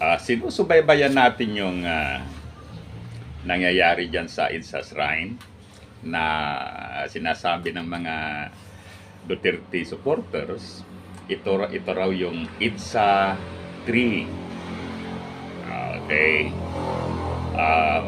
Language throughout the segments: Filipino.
Sinusubaybayan natin yung nangyayari dyan sa Insa Shrine na sinasabi ng mga Duterte supporters. Ito raw yung Itza 3. Okay.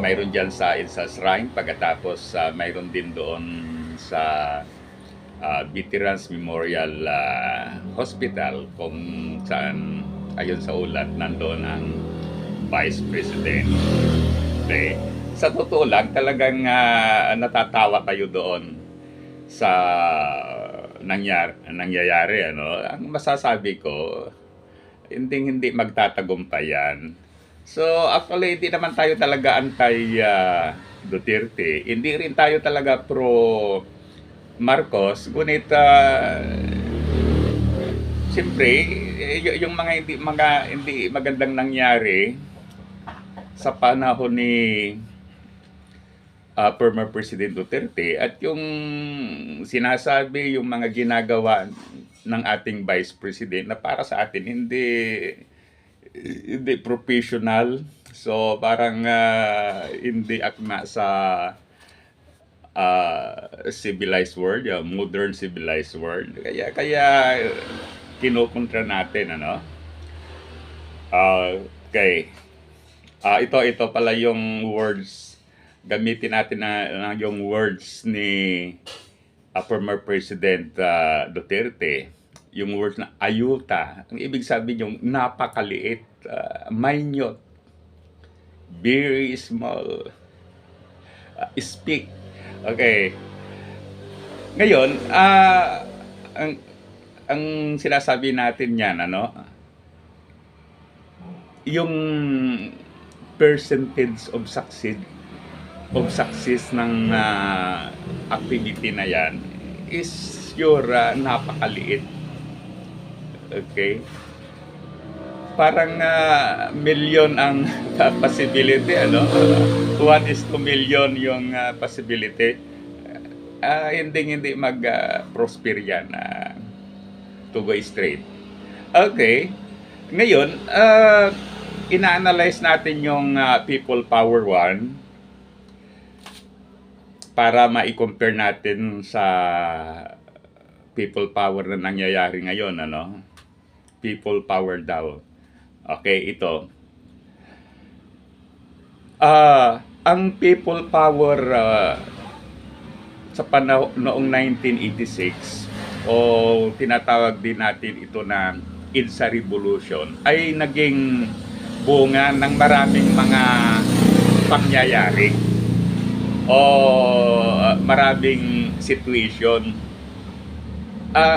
Mayroon dyan sa Insa Shrine. Pagkatapos mayroon din doon sa Veterans Memorial Hospital kung saan ayon sa ulat nandoon ang Vice President. Okay. Sa totoo lang, talagang natatawa kayo doon sa nangyayari. Ano? Ang masasabi ko, hindi magtatagumpay yan. So, actually, hindi naman tayo talaga anti Duterte. Hindi rin tayo talaga pro Marcos. Ngunit, siyempre, yung mga hindi magandang nangyari sa panahon ni former President Duterte at yung sinasabi, yung mga ginagawa ng ating Vice President na para sa atin hindi professional. So parang hindi akma sa civilized world, modern civilized world. Kaya kinukontra natin, ano? Okay. Ito pala yung words, gamitin natin na yung words ni former President Duterte. Yung words na ayuta. Ang ibig sabihin yung napakaliit, minute, very small, speak. Okay. Ngayon, ang sinasabi natin yan, ano, yung percentage of success ng activity na yan is your napakaliit. Okay? Parang million ang possibility, ano? 1:2 million yung possibility. Hindi mag-prosper yan to go straight. Okay. Ngayon, ina-analyze natin yung People Power 1 para ma-compare natin sa People Power na nangyayari ngayon, ano? People Power daw. Okay, ito. Ang People Power sa noong 1986 o tinatawag din natin ito na EDSA Revolution ay naging bunga ng maraming mga pangyayari o maraming situation.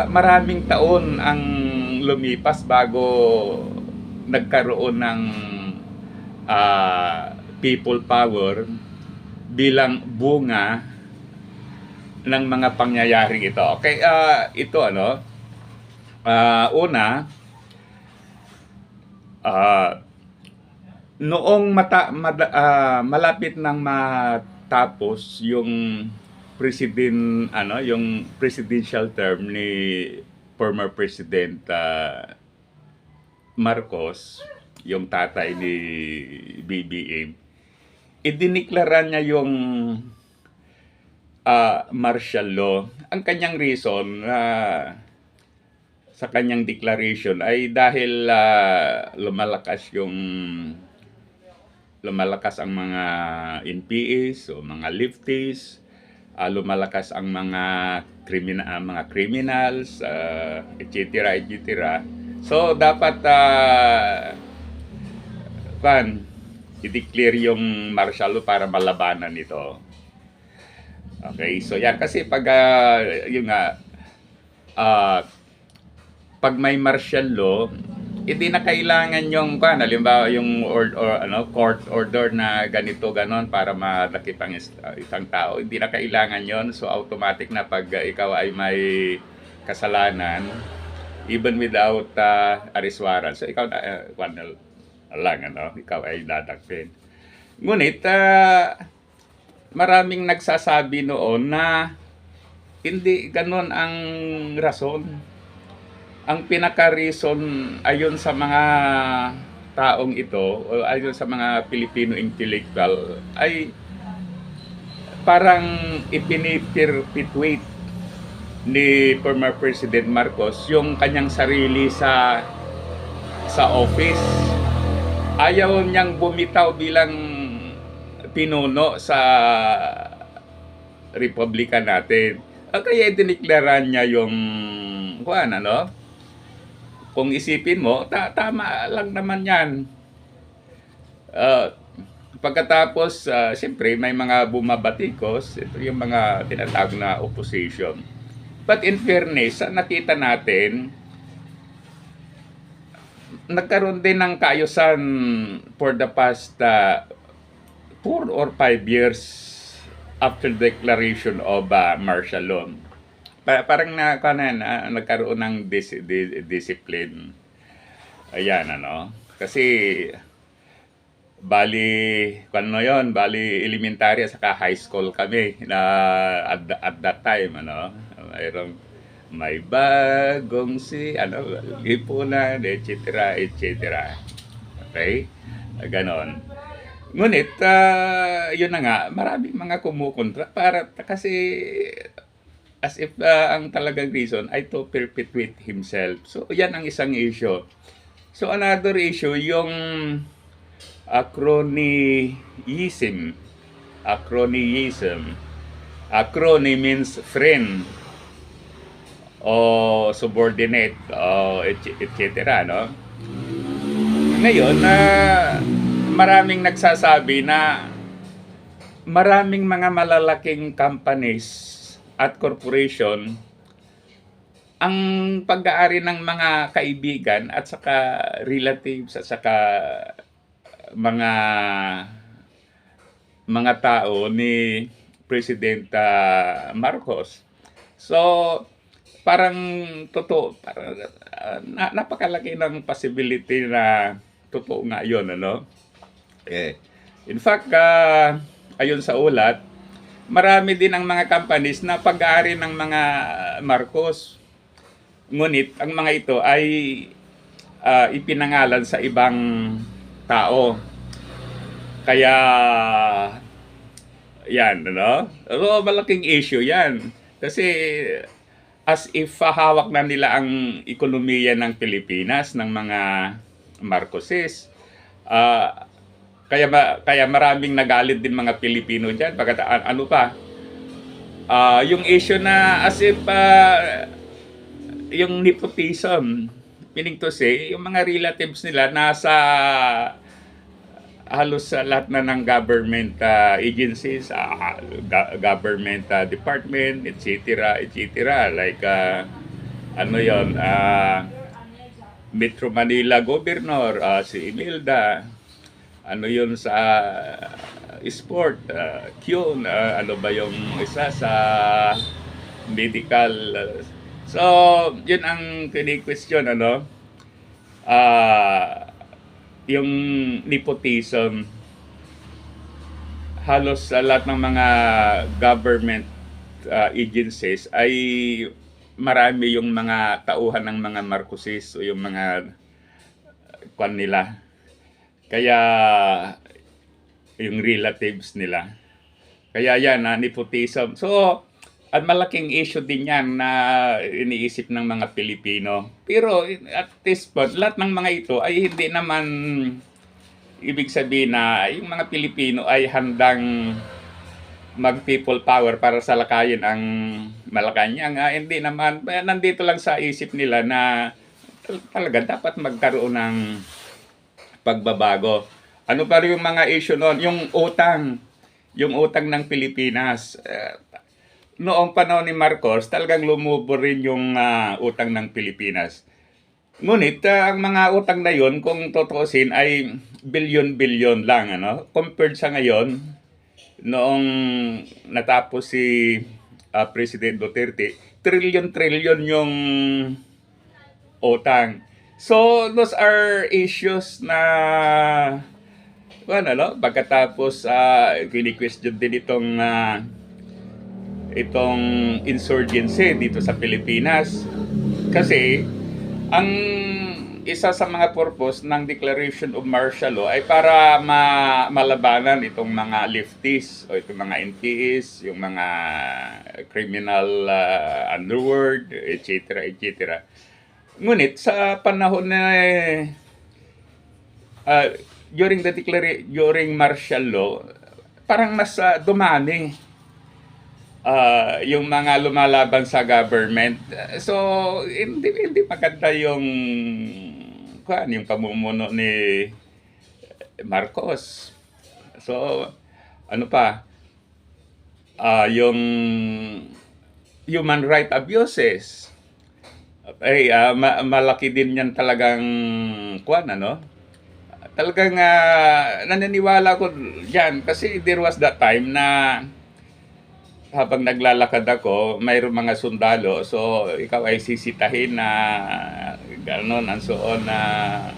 Maraming taon ang lumipas bago nagkaroon ng people power bilang bunga ng mga pangyayaring ito. Okay, ito ano, una, noong malapit nang matapos yung yung presidential term ni former President Marcos, yung tatay ni BBM, idiniklara niya yung martial law. Ang kanyang reason sa kanyang declaration ay dahil lumalakas ang mga NPAs o mga lefties, lumalakas ang mga criminals, etc. So dapat i-declare yung martial law para malabanan ito. Okay, so yan kasi pag pag may martial law, hindi na kailangan yung halimbawa yung court order na ganito ganon para madakip ang isang tao. Hindi na kailangan yon. So automatic na pag ikaw ay may kasalanan, even without arrest warrant, so ikaw ikaw ay dadakpin. Ngunit maraming nagsasabi noon na hindi ganon ang rason. Ang pinaka-reason ayon sa mga taong ito, o ayon sa mga Filipino intellectual, ay parang ipiniperpetuate ni former President Marcos yung kanyang sarili sa office. Ayaw niyang bumitaw bilang pinuno sa republika natin. Kaya diniklara niya yung ano, kung isipin mo, tama lang naman yan. Pagkatapos, siyempre, may mga bumabatikos, ito yung mga tinatawag na opposition. But in fairness, nakita natin, nagkaroon din ng kaayusan for the past 4 or 5 years after the declaration of martial law. Parang nagkaroon ng discipline. Ayan, ano. Kasi, bali elementary at saka high school kami na at that time, ano. May bagong lipunan, etc., etc. Okay? Ganon. Ngunit, yun na nga, maraming mga kumukontra kasi as if ang talagang reason ay to perpetuate himself. So, yan ang isang issue. So, another issue, yung acronyism. Acronym means friend o subordinate o etc., no? Ngayon, maraming nagsasabi na maraming mga malalaking companies at corporation ang pag-aari ng mga kaibigan at saka relatives at saka mga tao ni President Marcos. So, parang totoo, napakalaki ng possibility na totoo nga yun, ano? In fact, ayon sa ulat, marami din ang mga companies na pag-aari ng mga Marcos. Ngunit, ang mga ito ay ipinangalan sa ibang tao. Kaya, yan, ano? So, malaking issue yan. Kasi, as if hawak na nila ang ekonomiya ng Pilipinas, ng mga Marcoses. Kaya maraming nagalit din mga Pilipino dyan. Ano pa? Yung issue na as if yung nepotism, meaning to say, yung mga relatives nila nasa halos sa lahat na ng government agencies, government department, etc., etc. Like, ano yon, Metro Manila Governor, si Imelda, ano yun sa sport, Kyun, ano ba yung isa sa medical. So, yun ang kini-question, ano, yung nepotism, halos sa lahat ng mga government agencies ay marami yung mga tauhan ng mga Marcoses o yung mga kwan nila. Kaya yung relatives nila. Kaya yan, nepotism. So, ang malaking issue din yan na iniisip ng mga Pilipino. Pero at this point, lahat ng mga ito ay hindi naman ibig sabihin na yung mga Pilipino ay handang mag-people power para salakayin ang Malacanang. Hindi naman, nandito lang sa isip nila na talaga dapat magkaroon ng pagbabago. Ano pa rin yung mga issue noon? Yung utang ng Pilipinas. Noong panahon ni Marcos, talagang lumubo rin yung utang ng Pilipinas. Ngunit, ang mga utang na yon, kung tutuusin, ay bilyon-bilyon lang. Ano? Compared sa ngayon, noong natapos si President Duterte, trilyon-trilyon yung utang. So, those are issues na pagkatapos kini-question din itong insurgency dito sa Pilipinas. Kasi ang isa sa mga purpose ng Declaration of Martial Law ay para malabanan itong mga lefties o itong mga NPAs, yung mga criminal underworld, etc. etc. Ngunit sa panahon na during martial law, parang mas dumami yung mga lumalaban sa government. So hindi maganda yung pamumuno ni Marcos. So ano pa, yung human right abuses ay malaki din yan talagang talagang naniniwala ko diyan kasi there was that time na habang naglalakad ako, mayroong mga sundalo. So, ikaw ay sisitahin na gano'n, and so on na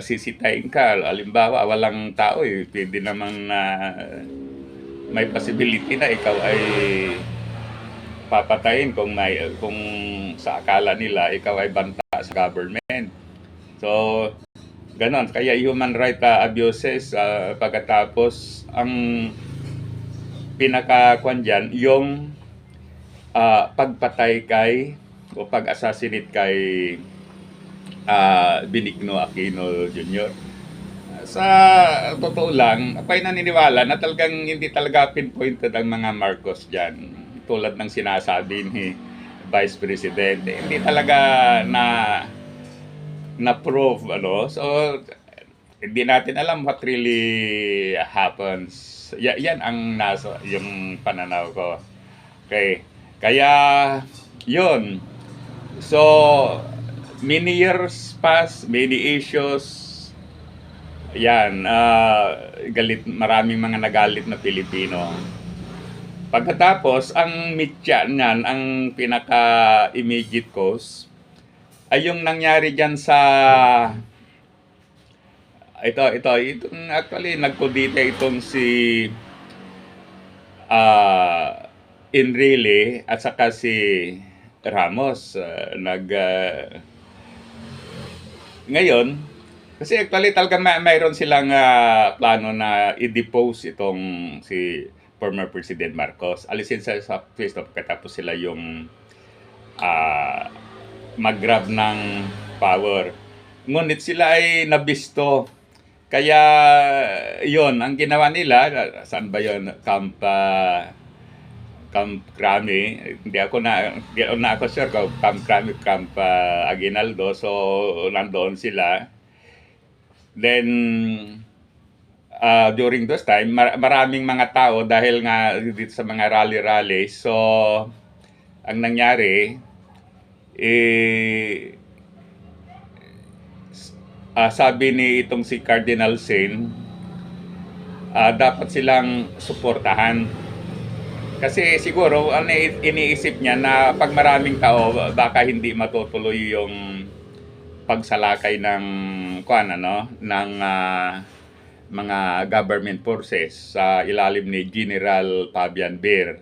sisitahin ka. Halimbawa, walang tao pwede naman na may possibility na ikaw ay papatayin kung sa akala nila ikaw ay banta sa government. So, ganon. Kaya human right abuses, pagkatapos ang pinaka-kwan dyan, yung pagpatay kay o pag-assassinate kay Benigno Aquino Jr. Sa totoo lang, ako'y naniniwala na talagang hindi talaga pinpointed ang mga Marcos dyan. Tulad ng sinasabi ni Vice President. Hindi talaga na-prove, So, hindi natin alam what really happens. Yan ang yung pananaw ko. Okay. Kaya, yun. So, many years pass, many issues. Yan, maraming mga nagalit na Pilipino. Pagkatapos, ang mitya niyan, ang pinaka-immediate cause, ay yung nangyari dyan sa itong actually nagkudita itong si Enrile at saka si Ramos ngayon kasi actually talaga mayroon silang plano na i-depose itong si former President Marcos. Alisin sa pwesto pagkatapos sila yung mag-grab ng power. Ngunit sila ay nabisto. Kaya yon ang ginawa nila. Saan ba yon? Camp Crame. Hindi ako sure kung Camp Crame, Camp Aguinaldo. So, nandoon sila. Then, during those time, maraming mga tao dahil nga dito sa mga rally-rally. So, ang nangyari, sabi ni itong si Cardinal Sin, dapat silang suportahan. Kasi siguro, iniisip niya na pag maraming tao, baka hindi matutuloy yung pagsalakay ng mga government forces sa ilalim ni General Fabian Ver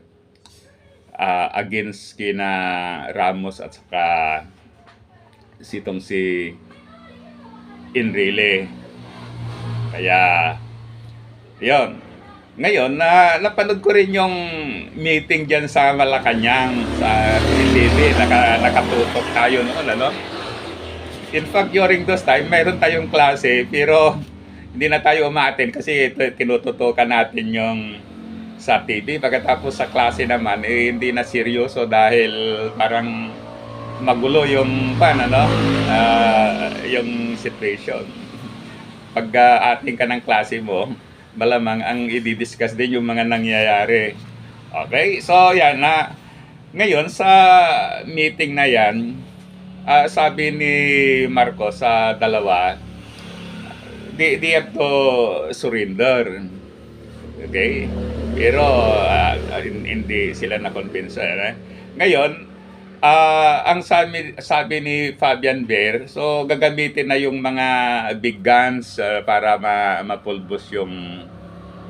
against kina Ramos at saka si Enrile. Kaya yon. Ngayon napanood ko rin yung meeting diyan sa Malacanang sa TV, nakatutok tayo noon, In fact, during those time, mayroon tayong klase pero hindi na tayo umaten kasi tinututukan natin yung sa TV. Pagkatapos sa klase naman, hindi na seryoso dahil parang magulo yung yung situation. Pag ating ka ng klase mo, malamang ang i-discuss din yung mga nangyayari. Okay? So, yan na. Ngayon, sa meeting na yan, sabi ni Marcos sa dalawa, they have to surrender. Okay? Pero hindi sila na-convince. Ngayon, ang sabi ni Fabian Ver, so gagamitin na yung mga big guns para mapulbos yung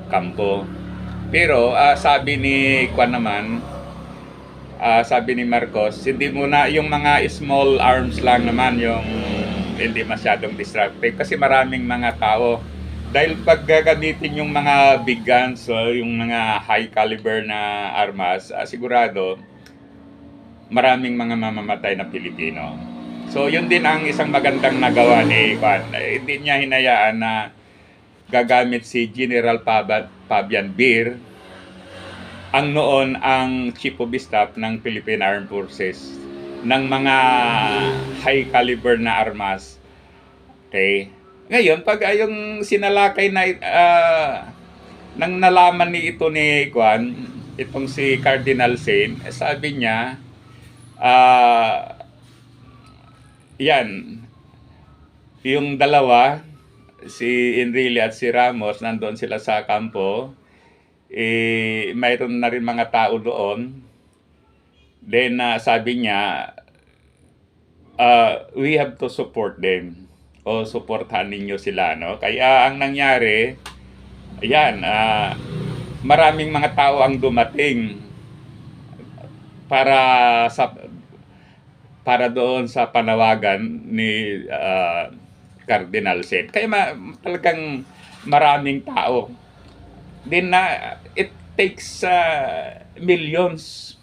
kampo. Pero sabi ni Kwan naman, sabi ni Marcos, hindi muna yung mga small arms lang naman yung hindi masyadong destructive kasi maraming mga tao. Dahil pag gagamitin yung mga big guns, so yung mga high caliber na armas, sigurado maraming mga mamamatay na Pilipino. So yun din ang isang magandang nagawa ni Juan. Hindi niya hinayaan na gagamit si General Fabian Beer ang noon ang Chief of Staff ng Philippine Armed Forces ng mga high caliber na armas. Okay? Ngayon, pag yung sinalakay na nang nalaman ni ito ni Juan, itong si Cardinal Sin, sabi niya, yan, yung dalawa, si Enrile at si Ramos, nandoon sila sa kampo, mayroon na rin mga tao doon. Then sabi niya, we have to support them o suportahan ninyo sila, no? Kaya ang nangyari, ayan, maraming mga tao ang dumating para doon sa panawagan ni Cardinal Sin. Kaya talagang maraming tao. Then it takes millions.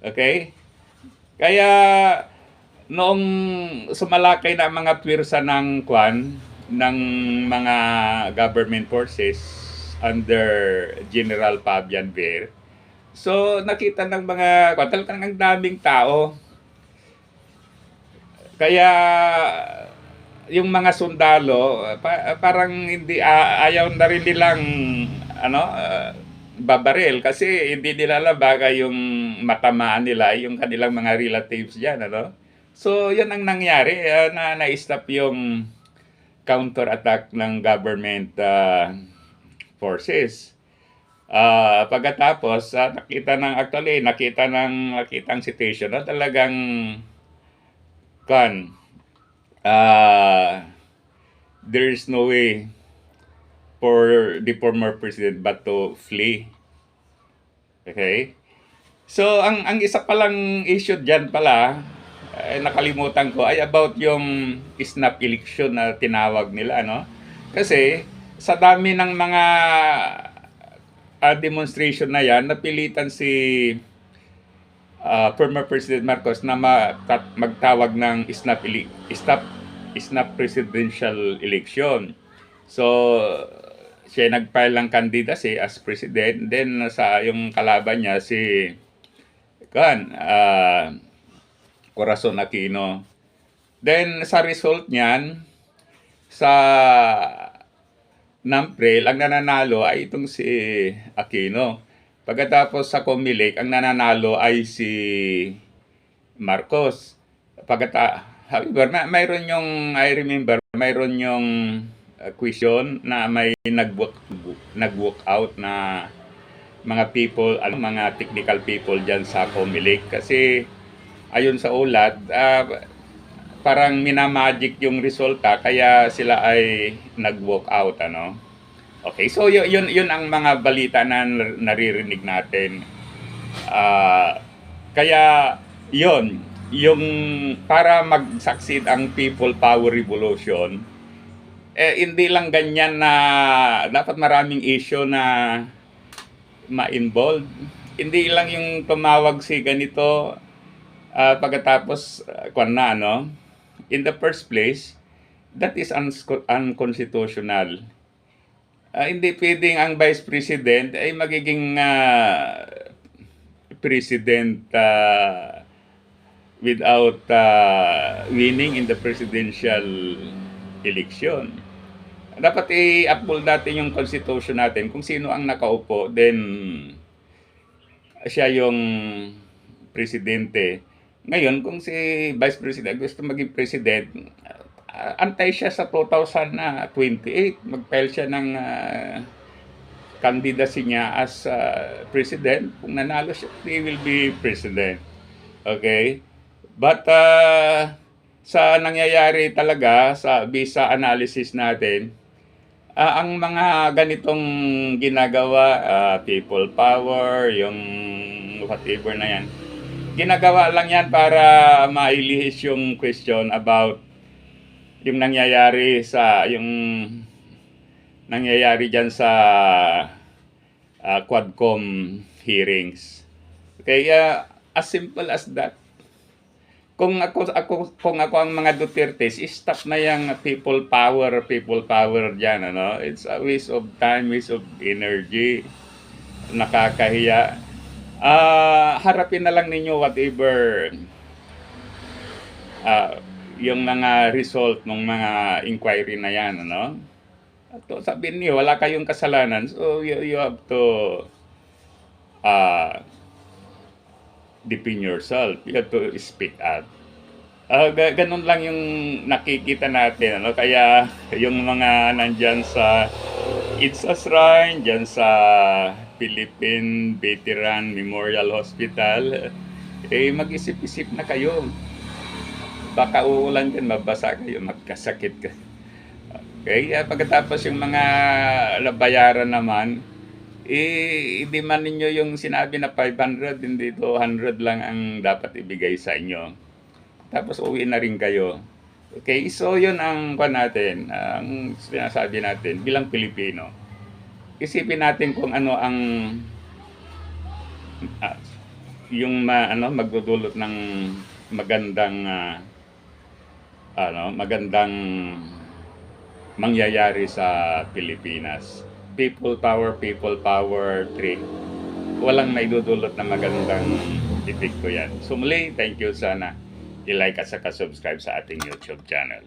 Okay? Kaya noong sumalakay na mga pwersa ng ng mga government forces under General Fabian Beer, so nakita ng mga talagang ang daming tao. Kaya yung mga sundalo parang hindi ayaw na rin nilang babaril kasi hindi nila bagay yung matamaan nila yung kanilang mga relatives diyan, So yun ang nangyari, na na-stop yung counter attack ng government forces. Pagkatapos nakitang situation na talagang there is no way for the former president but to flee. Okay? So ang isa palang issue diyan pala nakalimutan ko ay about yung snap election na tinawag nila, Kasi sa dami ng mga demonstration na yan, napilitan si former President Marcos na magtawag ng snap presidential election. So siya nag-file ng candidacy as president, then sa yung kalaban niya si Corazon Aquino. Then sa result niyan sa NAMPREL, ang nananalo ay itong si Aquino. Pagkatapos sa COMELEC, ang nananalo ay si Marcos. However, mayroon yung, I remember, mayroon yung question na may nag-walk out na mga people, mga technical people dyan sa COMELEC. Kasi ayon sa ulat, parang minamagic yung resulta kaya sila ay nag-walk out, Okay, so yun ang mga balita na naririnig natin. Kaya yun, yung para mag-succeed ang people power revolution, hindi lang ganyan na dapat maraming issue na ma-involve. Hindi lang yung tumawag si ganito pagkatapos in the first place, that is unconstitutional. Hindi pwedeng ang Vice President ay magiging President without winning in the presidential election. Dapat i-uphold natin yung constitution natin. Kung sino ang nakaupo, then siya yung presidente. Ngayon, kung si Vice President gusto maging president, antay siya sa 2028. Mag-file siya ng candidacy niya as president. Kung nanalo siya, he will be president. Okay? But sa nangyayari talaga sa visa analysis natin, ang mga ganitong ginagawa, people power, yung whatever na yan, ginagawa lang yan para mailihis yung question about yung nangyayari dyan sa Quadcom hearings. Kaya as simple as that. Kung ako ang mga Duterte, stop na yung people power diyan, ano? It's a waste of time, waste of energy. Nakakahiya. Harapin na lang ninyo whatever yung mga result ng mga inquiry na yan, ano? At sabihin niyo, wala kayong kasalanan, so you have to defend yourself. You have to speak up. Ganun lang yung nakikita natin, ano? Kaya yung mga nandyan sa IDSA Shrine, dyan sa Philippine Veteran Memorial Hospital, mag-isip-isip na kayo. Baka uulan din, mabasa kayo, magkasakit ka. Okay, pagkatapos yung mga bayaran naman, hindi man ninyo yung sinabi na 500, hindi 200 lang ang dapat ibigay sa inyo. Tapos uwi na rin kayo. Okay, so yun ang natin, ang sinasabi natin bilang Pilipino. Isipin natin kung ano ang magdudulot ng magandang mangyayari sa Pilipinas. People power trick. Walang maidudulot na magandang epekto yan. So muli, thank you, sana i-like at saka subscribe sa ating YouTube channel.